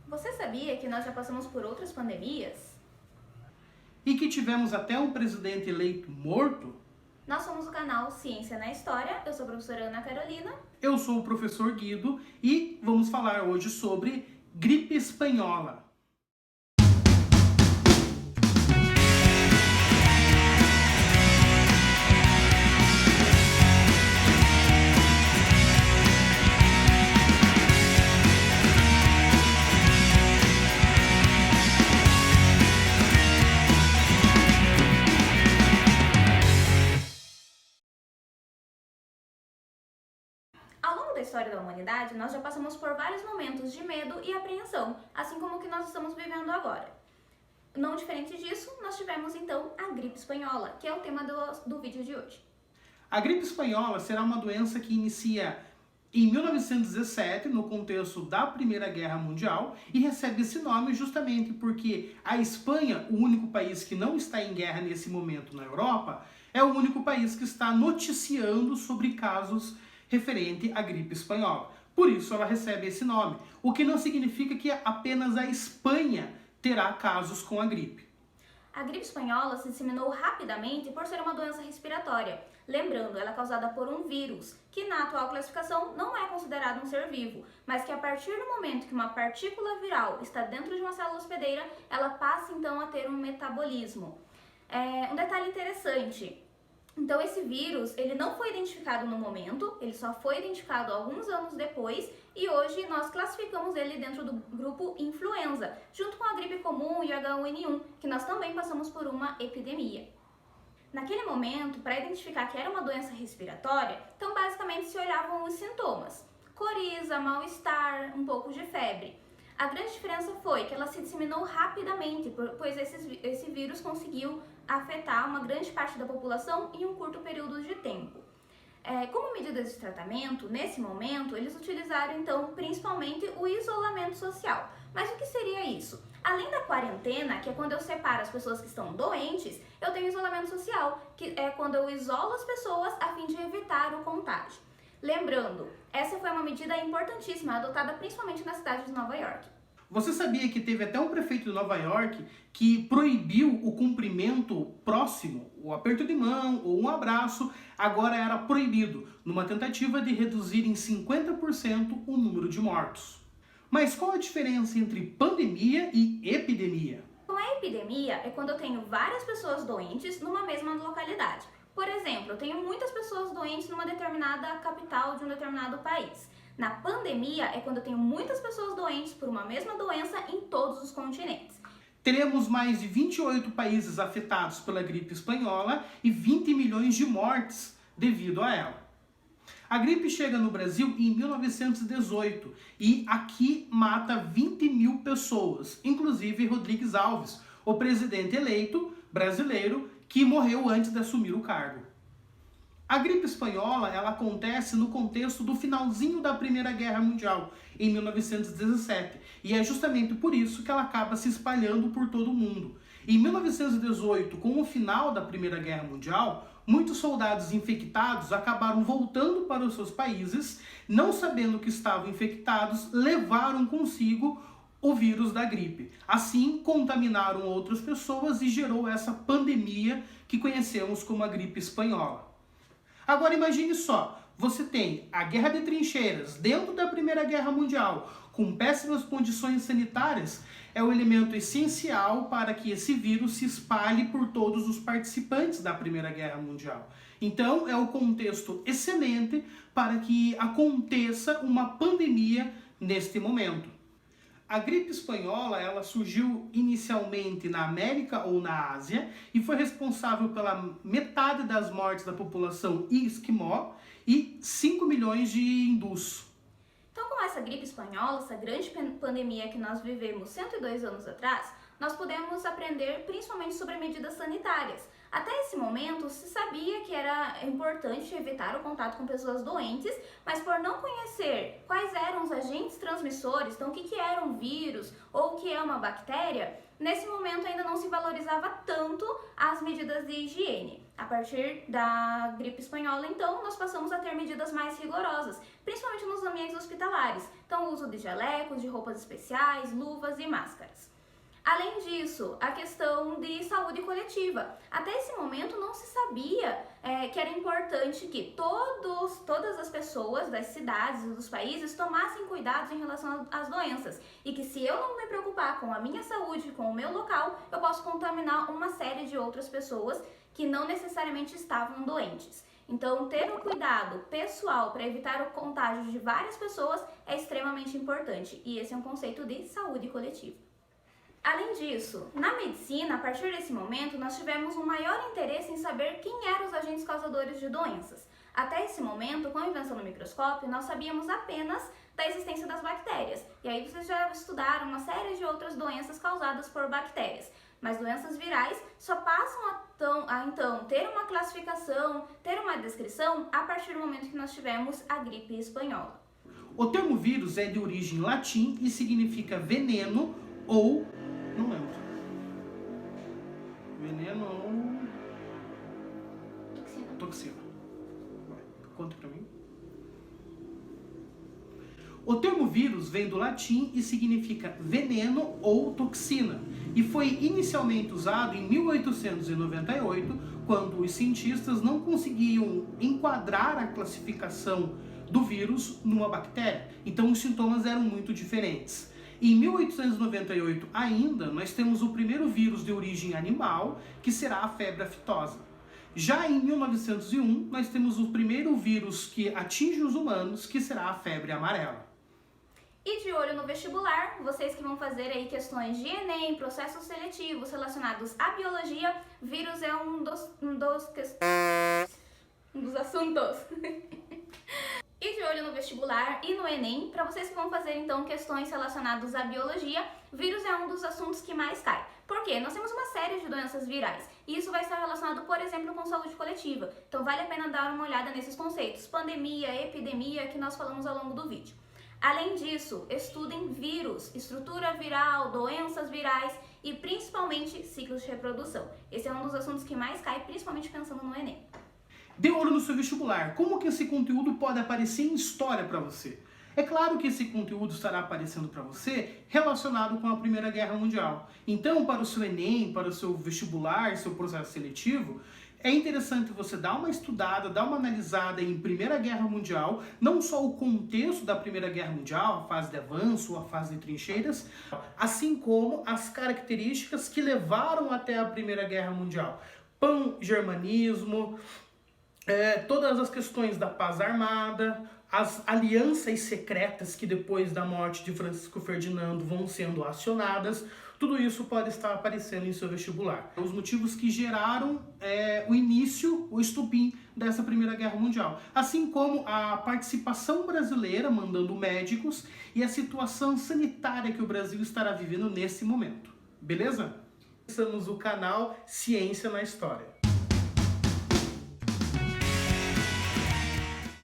Você sabia que nós já passamos por outras pandemias? E que tivemos até um presidente eleito morto? Nós somos o canal Ciência na História, eu sou a professora Ana Carolina. Eu sou o professor Guido e vamos falar hoje sobre gripe espanhola. Ao longo da história da humanidade, nós já passamos por vários momentos de medo e apreensão, assim como o que nós estamos vivendo agora. Não diferente disso, nós tivemos então a gripe espanhola, que é o tema do vídeo de hoje. A gripe espanhola será uma doença que inicia em 1917, no contexto da Primeira Guerra Mundial, e recebe esse nome justamente porque a Espanha, o único país que não está em guerra nesse momento na Europa, é o único país que está noticiando sobre casos referente à gripe espanhola. Por isso ela recebe esse nome, o que não significa que apenas a Espanha terá casos com a gripe. A gripe espanhola se disseminou rapidamente por ser uma doença respiratória. Lembrando, ela é causada por um vírus, que na atual classificação não é considerado um ser vivo, mas que a partir do momento que uma partícula viral está dentro de uma célula hospedeira, ela passa então a ter um metabolismo. Um detalhe interessante. Então esse vírus, ele não foi identificado no momento, ele só foi identificado alguns anos depois e hoje nós classificamos ele dentro do grupo influenza, junto com a gripe comum e o H1N1, que nós também passamos por uma epidemia. Naquele momento, para identificar que era uma doença respiratória, então basicamente se olhavam os sintomas: coriza, mal-estar, um pouco de febre. A grande diferença foi que ela se disseminou rapidamente, pois esse vírus conseguiu afetar uma grande parte da população em um curto período de tempo. Como medidas de tratamento, nesse momento, eles utilizaram então principalmente o isolamento social. Mas o que seria isso? Além da quarentena, que é quando eu separo as pessoas que estão doentes, eu tenho isolamento social, que é quando eu isolo as pessoas a fim de evitar o contágio. Lembrando, essa foi uma medida importantíssima, adotada principalmente na cidade de Nova York. Você sabia que teve até um prefeito de Nova York que proibiu o cumprimento próximo, o aperto de mão ou um abraço, agora era proibido, numa tentativa de reduzir em 50% o número de mortos. Mas qual a diferença entre pandemia e epidemia? A epidemia é quando eu tenho várias pessoas doentes numa mesma localidade. Por exemplo, eu tenho muitas pessoas doentes numa determinada capital de um determinado país. Na pandemia é quando eu tenho muitas pessoas doentes por uma mesma doença em todos os continentes. Teremos mais de 28 países afetados pela gripe espanhola e 20 milhões de mortes devido a ela. A gripe chega no Brasil em 1918 e aqui mata 20 mil pessoas, inclusive Rodrigues Alves, o presidente eleito brasileiro que morreu antes de assumir o cargo. A gripe espanhola ela acontece no contexto do finalzinho da Primeira Guerra Mundial, em 1917, e é justamente por isso que ela acaba se espalhando por todo o mundo. Em 1918, com o final da Primeira Guerra Mundial, muitos soldados infectados acabaram voltando para os seus países, não sabendo que estavam infectados, levaram consigo o vírus da gripe. Assim, contaminaram outras pessoas e gerou essa pandemia que conhecemos como a gripe espanhola. Agora imagine só, você tem a guerra de trincheiras dentro da Primeira Guerra Mundial, com péssimas condições sanitárias, é o elemento essencial para que esse vírus se espalhe por todos os participantes da Primeira Guerra Mundial. Então é o contexto excelente para que aconteça uma pandemia neste momento. A gripe espanhola ela surgiu inicialmente na América ou na Ásia e foi responsável pela metade das mortes da população esquimó e 5 milhões de hindus. Então, com essa gripe espanhola, essa grande pandemia que nós vivemos 102 anos atrás, nós podemos aprender principalmente sobre medidas sanitárias. Até esse momento, se sabia que era importante evitar o contato com pessoas doentes, mas por não conhecer quais eram os agentes transmissores, então o que era um vírus ou o que é uma bactéria, nesse momento ainda não se valorizava tanto as medidas de higiene. A partir da gripe espanhola, então, nós passamos a ter medidas mais rigorosas, principalmente nos ambientes hospitalares. Então, o uso de jalecos, de roupas especiais, luvas e máscaras. Além disso, a questão de saúde coletiva. Até esse momento não se sabia que era importante que todas as pessoas das cidades e dos países tomassem cuidados em relação às doenças. E que se eu não me preocupar com a minha saúde, com o meu local, eu posso contaminar uma série de outras pessoas que não necessariamente estavam doentes. Então, ter um cuidado pessoal para evitar o contágio de várias pessoas é extremamente importante. E esse é um conceito de saúde coletiva. Além disso, na medicina, a partir desse momento, nós tivemos um maior interesse em saber quem eram os agentes causadores de doenças. Até esse momento, com a invenção do microscópio, nós sabíamos apenas da existência das bactérias. E aí vocês já estudaram uma série de outras doenças causadas por bactérias. Mas doenças virais só passam a então ter uma classificação, ter uma descrição, a partir do momento que nós tivemos a gripe espanhola. O termo vírus é de origem latim e significa veneno ou... não lembro. Veneno ou... toxina. Vai, conta pra mim. O termo vírus vem do latim e significa veneno ou toxina, e foi inicialmente usado em 1898, quando os cientistas não conseguiam enquadrar a classificação do vírus numa bactéria, então os sintomas eram muito diferentes. Em 1898 ainda, nós temos o primeiro vírus de origem animal, que será a febre aftosa. Já em 1901, nós temos o primeiro vírus que atinge os humanos, que será a febre amarela. E de olho no vestibular, vocês que vão fazer aí questões de Enem, processos seletivos relacionados à biologia, vírus é um dos assuntos. E de olho no vestibular e no Enem, para vocês que vão fazer então questões relacionadas à biologia, vírus é um dos assuntos que mais cai. Por quê? Nós temos uma série de doenças virais e isso vai estar relacionado, por exemplo, com saúde coletiva. Então vale a pena dar uma olhada nesses conceitos, pandemia, epidemia, que nós falamos ao longo do vídeo. Além disso, estudem vírus, estrutura viral, doenças virais e principalmente ciclos de reprodução. Esse é um dos assuntos que mais cai, principalmente pensando no Enem. Dê olho no seu vestibular. Como que esse conteúdo pode aparecer em história para você? É claro que esse conteúdo estará aparecendo para você relacionado com a Primeira Guerra Mundial. Então, para o seu Enem, para o seu vestibular, seu processo seletivo, é interessante você dar uma estudada, dar uma analisada em Primeira Guerra Mundial, não só o contexto da Primeira Guerra Mundial, a fase de avanço, a fase de trincheiras, assim como as características que levaram até a Primeira Guerra Mundial. Pan-germanismo, todas as questões da paz armada, as alianças secretas que depois da morte de Francisco Ferdinando vão sendo acionadas, tudo isso pode estar aparecendo em seu vestibular. Os motivos que geraram o início, o estupim dessa Primeira Guerra Mundial. Assim como a participação brasileira, mandando médicos, e a situação sanitária que o Brasil estará vivendo nesse momento. Beleza? Começamos o canal Ciência na História.